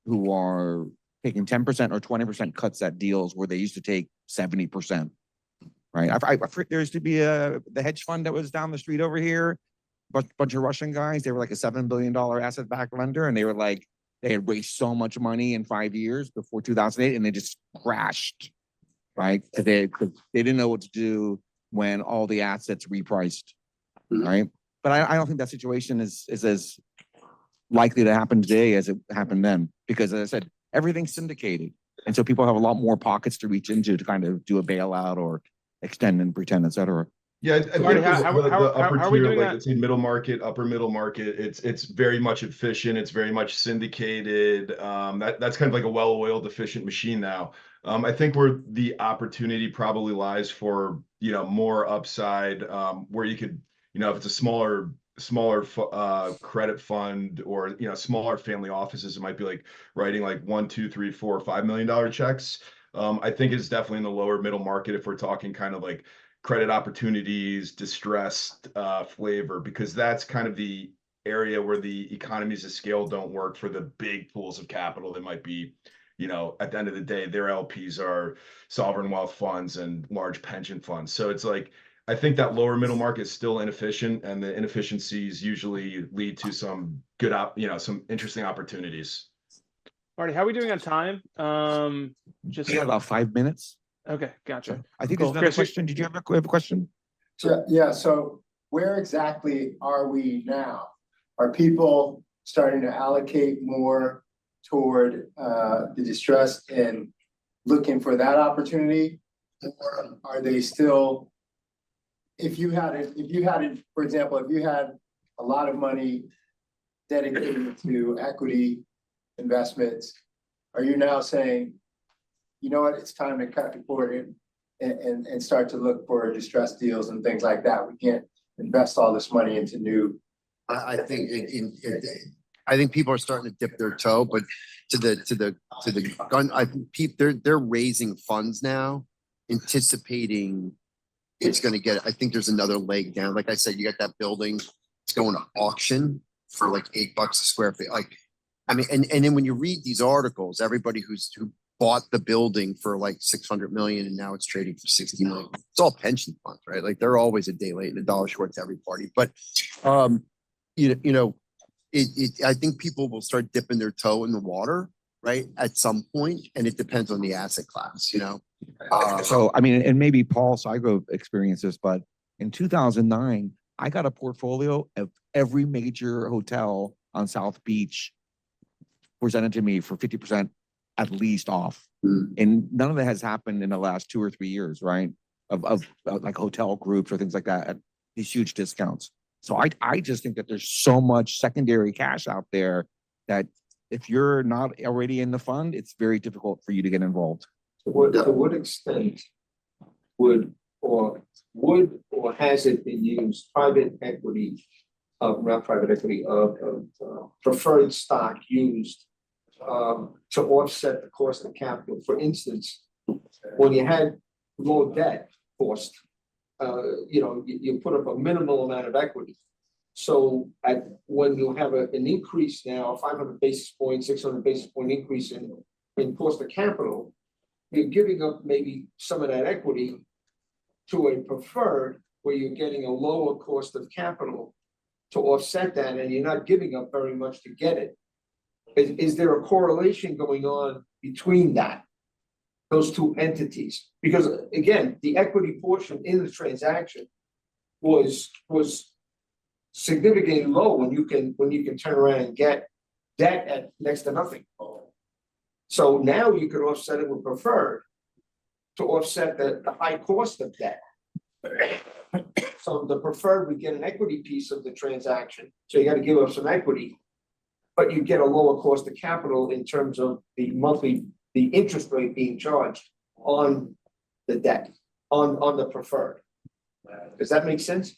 who are taking 10% or 20% cuts at deals where they used to take 70%. Right. There used to be the hedge fund that was down the street over here, bunch of Russian guys. They were like a $7 billion asset-backed lender, and they were like, they had raised so much money in 5 years before 2008, and they just crashed, right? They didn't know what to do when all the assets repriced, right? But I don't think that situation is as likely to happen today as it happened then, because as I said, everything's syndicated, and so people have a lot more pockets to reach into to kind of do a bailout or extend and pretend, et cetera. Yeah, I think Marty, the how upper are we tier, doing like that? let's say middle market, upper middle market, it's very much efficient. It's very much syndicated. That's kind of like a well-oiled, efficient machine now. I think where the opportunity probably lies for more upside, where you could if it's a smaller credit fund or smaller family offices, it might be like writing like $1, $2, $3, $4, $5 million checks. I think it's definitely in the lower middle market if we're talking kind of like credit opportunities, distressed flavor, because that's kind of the area where the economies of scale don't work for the big pools of capital that might be, at the end of the day, their LPs are sovereign wealth funds and large pension funds. So it's like, I think that lower middle market is still inefficient, and the inefficiencies usually lead to some good, some interesting opportunities. Marty, how are we doing on time? We got about 5 minutes. Okay, gotcha. I think Cool. there's another Chris, question. Did you have a question? So, yeah, so where exactly are we now? Are people starting to allocate more toward the distress and looking for that opportunity? Or are they still, if you had, for example, if you had a lot of money dedicated to equity investments, are you now saying, you know what, it's time to cut the cord and start to look for distressed deals and things like that? We can't invest all this money into new. I think I think people are starting to dip their toe, but to the gun, I think they're raising funds now, anticipating it's going to get. I think there's another leg down. Like I said, you got that building, it's going to auction for like $8 a square feet. Like, I mean, and then when you read these articles, everybody who bought the building for like 600 million and now it's trading for 60 million. It's all pension funds, right? Like they're always a day late and a dollar short to every party. But I think people will start dipping their toe in the water, right, at some point, and it depends on the asset class, So, I mean, and maybe Paul Saigo experienced this, but in 2009, I got a portfolio of every major hotel on South Beach presented to me for 50% at least off. And none of that has happened in the last 2 or 3 years, right? Of like hotel groups or things like that at these huge discounts. So I just think that there's so much secondary cash out there that if you're not already in the fund, it's very difficult for you to get involved. To what extent would or has it been used, private equity, not private equity, preferred stock used to offset the cost of capital? For instance, when you had low debt cost, you put up a minimal amount of equity. So when you have an increase now, 500 basis points, 600 basis point increase in cost of capital, you're giving up maybe some of that equity to a preferred where you're getting a lower cost of capital to offset that, and you're not giving up very much to get it. Is there a correlation going on between those two entities? Because again, the equity portion in the transaction was significantly low when you can turn around and get debt at next to nothing. So now you could offset it with preferred to offset the high cost of debt. So the preferred would get an equity piece of the transaction, so you got to give up some equity, but you get a lower cost of capital in terms of the interest rate being charged on the debt, on the preferred. Does that make sense?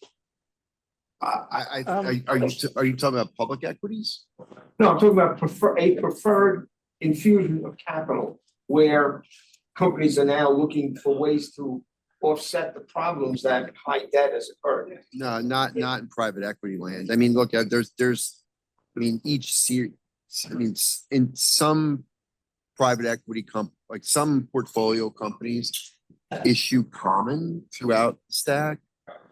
Are you talking about public equities? No, I'm talking about a preferred infusion of capital where companies are now looking for ways to offset the problems that high debt has occurred. No, not in private equity land. I mean, look, each series, in some private equity like some portfolio companies issue common throughout the stack.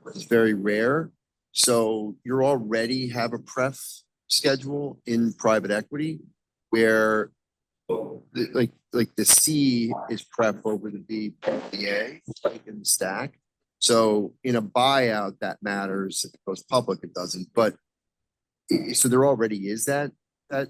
It's very rare. So you already have a pref schedule in private equity where like the C is pref over the B, the A, like in the stack. So in a buyout that matters. If it goes public, it doesn't. But so there already is that kind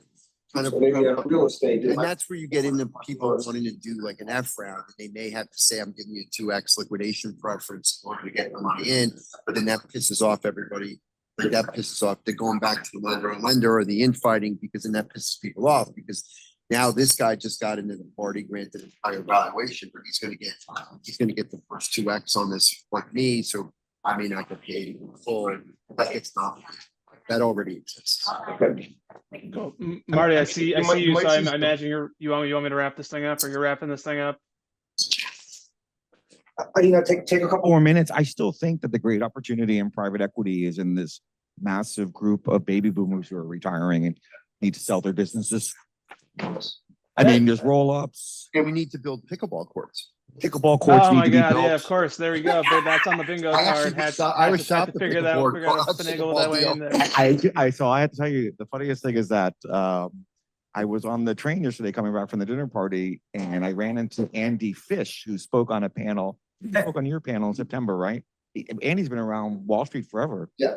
of, So maybe real estate. and that's where you get into people wanting to do like an F round, and they may have to say, I'm giving you a 2x liquidation preference in order to get the money in, but then that pisses off everybody. Like that pisses off, they're going back to the lender or the infighting, because then that pisses people off, because now this guy just got into the party, granted a higher valuation, but he's gonna get the first 2x on this like me, so I may not get paid in full, but it's not. That already exists. Okay. Cool. Marty, I see might you, so I see some- imagine you want me to wrap this thing up, or you're wrapping this thing up? Take a couple more minutes. I still think that the great opportunity in private equity is in this massive group of baby boomers who are retiring and need to sell their businesses. I mean, there's roll-ups, And we need to build pickleball courts. pickleball courts Oh need my to be God, built. yeah, of course, there we go. That's on the bingo I actually card. Had was I was to shopped the figure that pickleball figure out court, finagle that way deal. in there. So I had to tell you, the funniest thing is that I was on the train yesterday coming back from the dinner party, and I ran into Andy Fish, who spoke on a panel. He spoke on your panel in September, right? Andy's been around Wall Street forever. Yeah.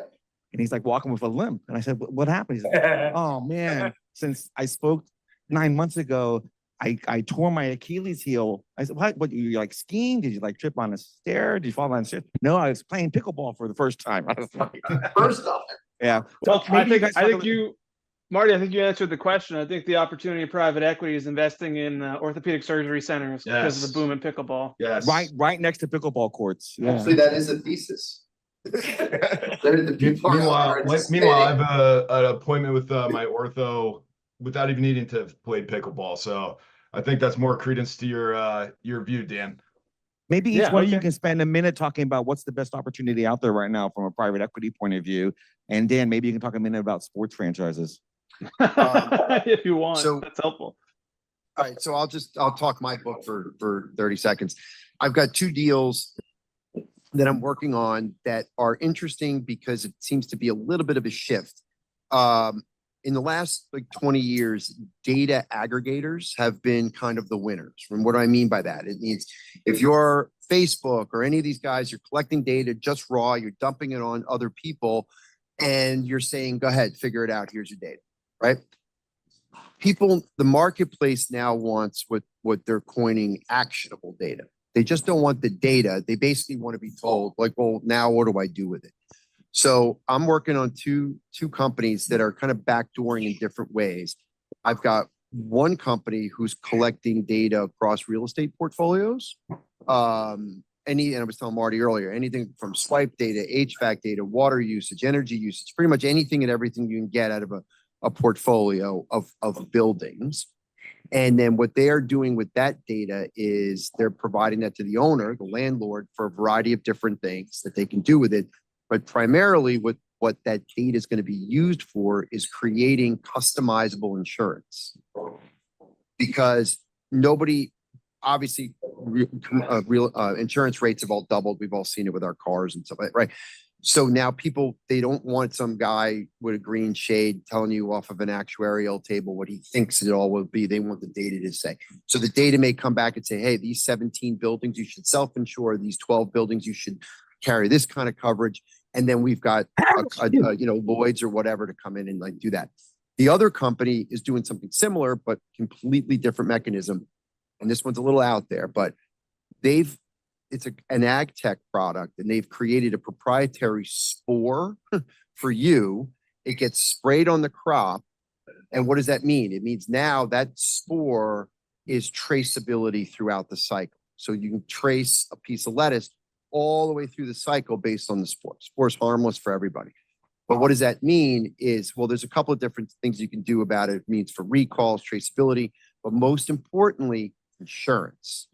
And he's like walking with a limp. And I said, what happened? He's like, oh man, since I spoke 9 months ago, I tore my Achilles heel. I said, what you like skiing? Did you like trip on a stair? Did you fall on a stair? No, I was playing pickleball for the first time. I was like, First off, yeah. Well, maybe Marty, I think you answered the question. I think the opportunity in private equity is investing in orthopedic surgery centers because of the boom in pickleball. Yes. right next to pickleball courts. Yeah. actually, that is a thesis. Meanwhile, I have an appointment with my ortho without even needing to have played pickleball. So I think that's more credence to your view, Dan. Maybe each Yeah, one of you okay. can spend a minute talking about what's the best opportunity out there right now from a private equity point of view. And Dan, maybe you can talk a minute about sports franchises. If you want, so- that's helpful. All right, so I'll talk my book for 30 seconds. I've got 2 deals that I'm working on that are interesting because it seems to be a little bit of a shift. In the last like 20 years, data aggregators have been kind of the winners. And what do I mean by that? It means if you're Facebook or any of these guys, you're collecting data just raw, you're dumping it on other people, and you're saying, go ahead, figure it out, here's your data, right? The marketplace now wants what they're coining actionable data. They just don't want the data. They basically want to be told, like, well, now what do I do with it? So I'm working on two companies that are kind of backdooring in different ways. I've got one company who's collecting data across real estate portfolios. And I was telling Marty earlier, anything from swipe data, HVAC data, water usage, energy usage, pretty much anything and everything you can get out of a portfolio of buildings. And then what they are doing with that data is they're providing that to the owner, the landlord, for a variety of different things that they can do with it. But primarily what that data is going to be used for is creating customizable insurance. Because nobody, obviously, real insurance rates have all doubled. We've all seen it with our cars and stuff, right? So now people, they don't want some guy with a green shade telling you off of an actuarial table what he thinks it all will be. They want the data to say. So the data may come back and say, hey, these 17 buildings, you should self-insure. These 12 buildings, you should carry this kind of coverage. And then we've got, Lloyd's or whatever to come in and like do that. The other company is doing something similar, but completely different mechanism. And this one's a little out there, but it's an ag tech product, and they've created a proprietary spore for you. It gets sprayed on the crop. And what does that mean? It means now that spore is traceability throughout the cycle. So you can trace a piece of lettuce all the way through the cycle based on the spore. Spore is harmless for everybody. But what does that mean is, well, there's a couple of different things you can do about it. It means for recalls, traceability, but most importantly, insurance.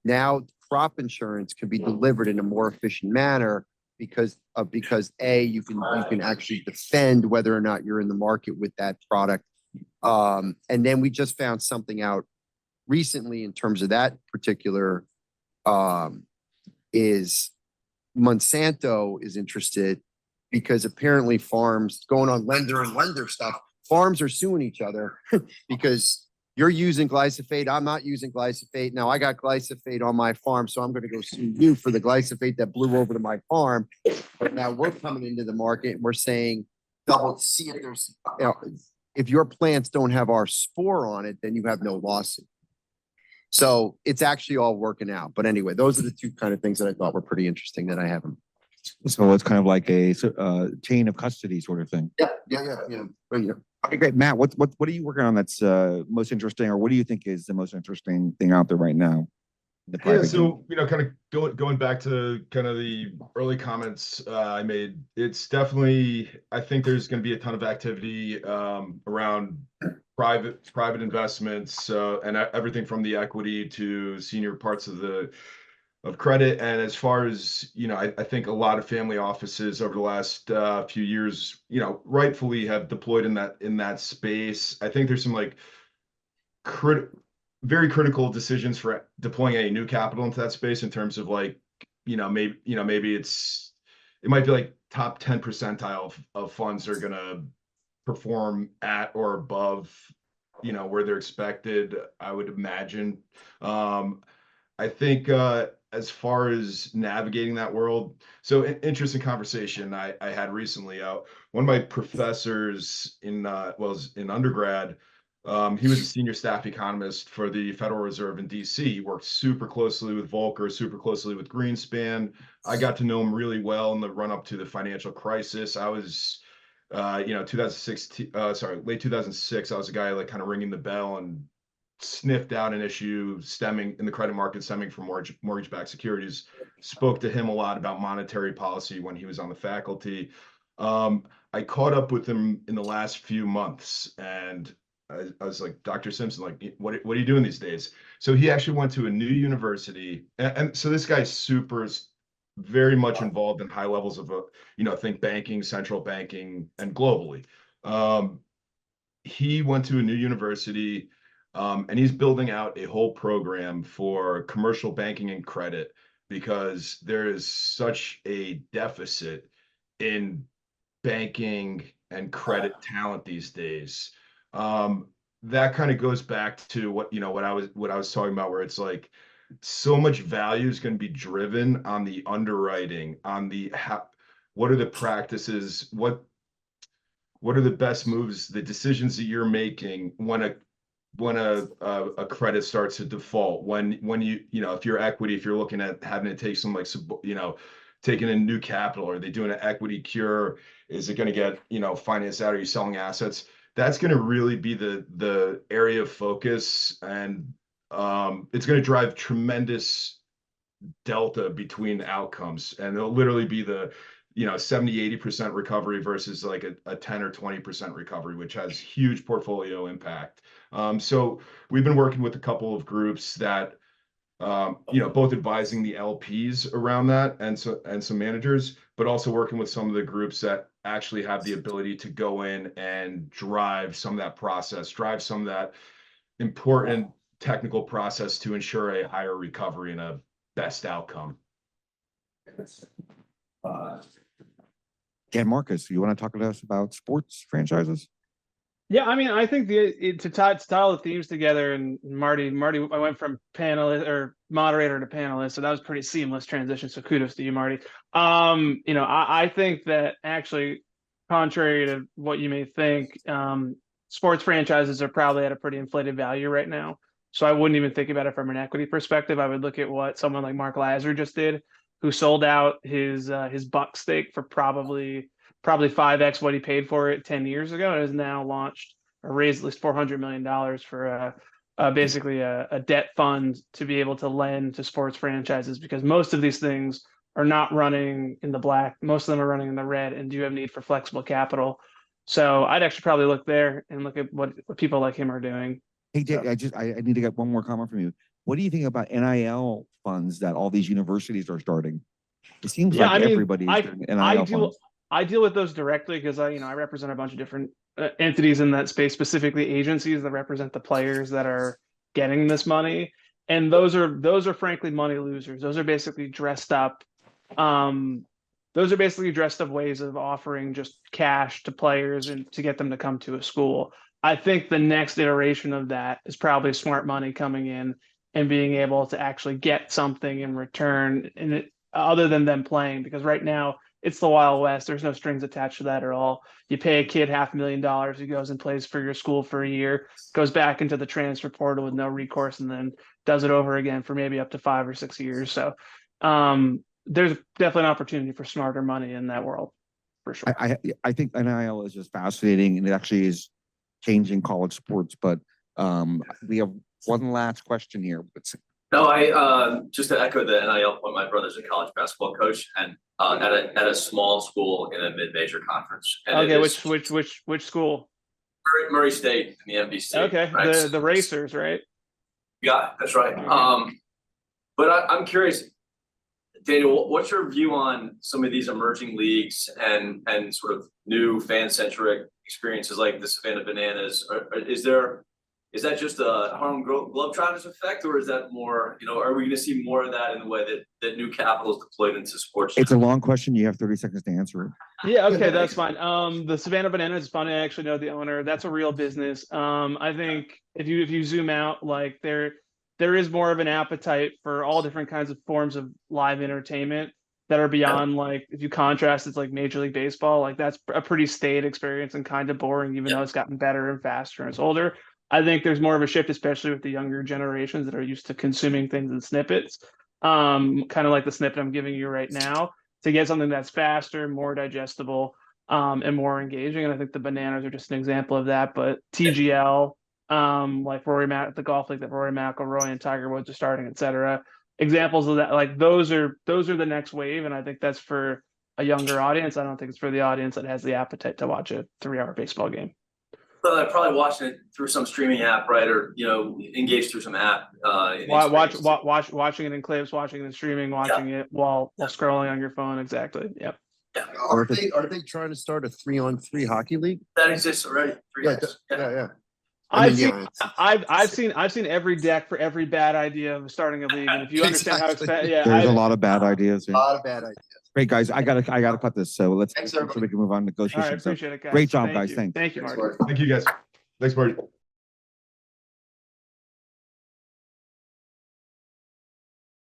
Now, crop insurance can be delivered in a more efficient manner because A, you can actually defend whether or not you're in the market with that product. And then we just found something out recently in terms of that particular is Monsanto is interested because apparently farms going on lender and lender stuff, farms are suing each other because you're using glyphosate. I'm not using glyphosate. Now I got glyphosate on my farm, so I'm going to go sue you for the glyphosate that blew over to my farm. But now we're coming into the market and we're saying, see if there's, if your plants don't have our spore on it, then you have no lawsuit. So it's actually all working out. But anyway, those are the two kind of things that I thought were pretty interesting that I haven't. So it's kind of like a chain of custody sort of thing. Yeah. Okay, great. Matt, what are you working on that's most interesting, or what do you think is the most interesting thing out there right now? So kind of going back to kind of the early comments I made, it's definitely, I think there's going to be a ton of activity around private investments and everything from the equity to senior parts of credit. And as far as, I think a lot of family offices over the last few years, rightfully have deployed in that space. I think there's some like very critical decisions for deploying any new capital into that space in terms of like, maybe it might be like top 10 percentile of funds are going to perform at or above, where they're expected, I would imagine. I think as far as navigating that world, so interesting conversation I had recently. One of my professors in undergrad, he was a senior staff economist for the Federal Reserve in DC. He worked super closely with Volcker, super closely with Greenspan. I got to know him really well in the run up to the financial crisis. I was 2016, late 2006, I was a guy like kind of ringing the bell and sniffed out an issue stemming in the credit market stemming from mortgage-backed securities. Spoke to him a lot about monetary policy when he was on the faculty. I caught up with him in the last few months, and I was like, Dr. Simpson, like, what are you doing these days? So he actually went to a new university, and so this guy's very much involved in high levels of think banking, central banking, and globally. He went to a new university. And he's building out a whole program for commercial banking and credit because there is such a deficit in banking and credit talent these days. That kind of goes back to what I was talking about, where it's like so much value is going to be driven on the underwriting, on what are the practices, what are the best moves, the decisions that you're making when a credit starts to default, when if your equity, if you're looking at having to take some like taking in new capital, are they doing an equity cure, is it going to get financed out, are you selling assets? That's going to really be the area of focus, and it's going to drive tremendous delta between outcomes, and it'll literally be the 70-80% recovery versus like a 10 or 20% recovery, which has huge portfolio impact. So we've been working with a couple of groups that both advising the LPs around that and some managers, but also working with some of the groups that actually have the ability to go in and drive some of that process, drive some of that important technical process to ensure a higher recovery and a best outcome. Dan Marcus, you want to talk to us about sports franchises? Yeah, I mean, I think to tie the themes together, and Marty, I went from panelist or moderator to panelist, so that was pretty seamless transition. So kudos to you, Marty. I think that actually, contrary to what you may think, sports franchises are probably at a pretty inflated value right now. So I wouldn't even think about it from an equity perspective. I would look at what someone like Mark Lazar just did, who sold out his Buck stake for probably 5x what he paid for it 10 years ago, and has now launched or raised at least $400 million for basically a debt fund to be able to lend to sports franchises, because most of these things are not running in the black. Most of them are running in the red and do have need for flexible capital. So I'd actually probably look there and look at what people like him are doing. Hey, Dick, I need to get one more comment from you. What do you think about NIL funds that all these universities are starting? It seems like everybody's doing NIL funds. I deal with those directly because I represent a bunch of different entities in that space, specifically agencies that represent the players that are getting this money, and those are frankly money losers. Those are basically dressed up. Those are basically dressed up ways of offering just cash to players and to get them to come to a school. I think the next iteration of that is probably smart money coming in and being able to actually get something in return, other than them playing, because right now it's the Wild West. There's no strings attached to that at all. You pay a kid $500,000, he goes and plays for your school for a year, goes back into the transfer portal with no recourse, and then does it over again for maybe up to 5 or 6 years. So there's definitely an opportunity for smarter money in that world, for sure. I think NIL is just fascinating, and it actually is changing college sports. But we have one last question here. No, I just to echo the NIL point, my brother's a college basketball coach and at a small school in a mid-major conference. And okay, which school? Murray State in the MVC. Okay, right? the Racers, right? Yeah, that's right. But I'm curious, Daniel, what's your view on some of these emerging leagues and sort of new fan-centric experiences like the Savannah Bananas? Is that just a Harlem Globetrotters effect, or is that more, are we going to see more of that in the way that new capital is deployed into sports? It's a long question. You have 30 seconds to answer it. Yeah, okay, that's fine. The Savannah Bananas is funny. I actually know the owner. That's a real business. I think if you zoom out, like there is more of an appetite for all different kinds of forms of live entertainment that are beyond, like, if you contrast, it's like Major League Baseball. Like, that's a pretty staid experience and kind of boring, even though it's gotten better and faster and it's older. I think there's more of a shift, especially with the younger generations that are used to consuming things in snippets, kind of like the snippet I'm giving you right now, to get something that's faster, more digestible, and more engaging. And I think the Bananas are just an example of that. But TGL, like the golf league that Rory McIlroy and Tiger Woods are starting, et cetera, examples of that. Like those are the next wave, and I think that's for a younger audience. I don't think it's for the audience that has the appetite to watch a 3-hour baseball game. Well, they're probably watching it through some streaming app, right? Or engaged through some app. Watching it in clips, watching it in streaming, watching it while scrolling on your phone. Exactly. Yep. Yeah. Are they trying to start a 3-on-3 hockey league? That exists already. Yeah. I've seen every deck for every bad idea of starting a league, and if you understand how expensive, there's a lot of bad ideas. A lot of bad ideas. Great, guys. I gotta cut this. So so we can move on to All negotiations. right, appreciate it, guys. Great job, Thank guys. you. Thanks. Thank you, Mark. Thank you, guys. Thanks, Marty.